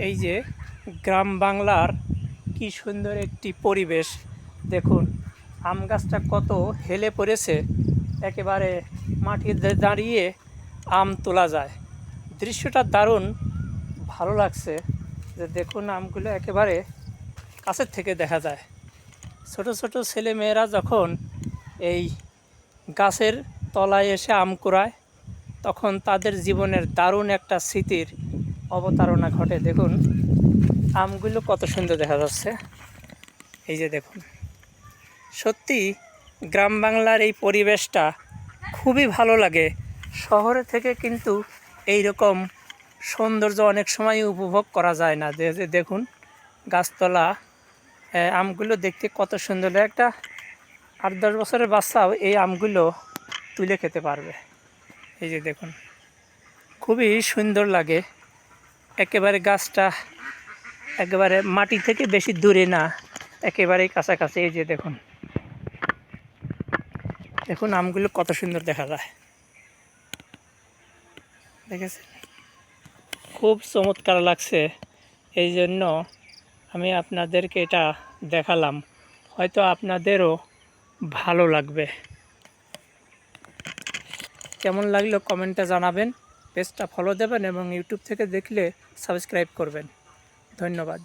এই যে গ্রাম বাংলার কি সুন্দর একটি পরিবেশ। দেখুন আম গাছটা কত হেলে পড়েছে, একেবারে মাটিতে দাঁড়িয়ে আম তোলা যায়। দৃশ্যটা দারুণ ভালো লাগছে। যে দেখুন আমগুলো একেবারে কাছের থেকে দেখা যায়। ছোট ছোট ছেলে মেয়েরা যখন এই গাছের তলায় এসে আম কুড়ায়, তখন তাদের জীবনের দারুণ একটা স্মৃতির অবতারণা ঘটে। দেখুন আমগুলো কত সুন্দর দেখা যাচ্ছে। এই যে দেখুন, সত্যি গ্রাম বাংলার এই পরিবেশটা খুবই ভালো লাগে। শহরে থেকে কিন্তু এই রকম সৌন্দর্য অনেক সময় উপভোগ করা যায় না। যে দেখুন গাছতলা আমগুলো দেখতে কত সুন্দর। একটা 8-10 বছরের বাচ্চাও এই আমগুলো তুলে খেতে পারবে। এই যে দেখুন খুবই সুন্দর লাগে। একেবারে গাছটা একেবারে মাটি থেকে বেশি দূরে না, একেবারেই কাছাকাছি। এই যে দেখুন, দেখুন আমগুলো কত সুন্দর দেখা যায়। দেখেছেন, খুব চমৎকার লাগছে। এই জন্য আমি আপনাদেরকে এটা দেখালাম, হয়তো আপনাদেরও ভালো লাগবে। কেমন লাগলো কমেন্টে জানাবেন, পেজটা ফলো দেবেন এবং ইউটিউব থেকে দেখলে সাবস্ক্রাইব করবেন। ধন্যবাদ।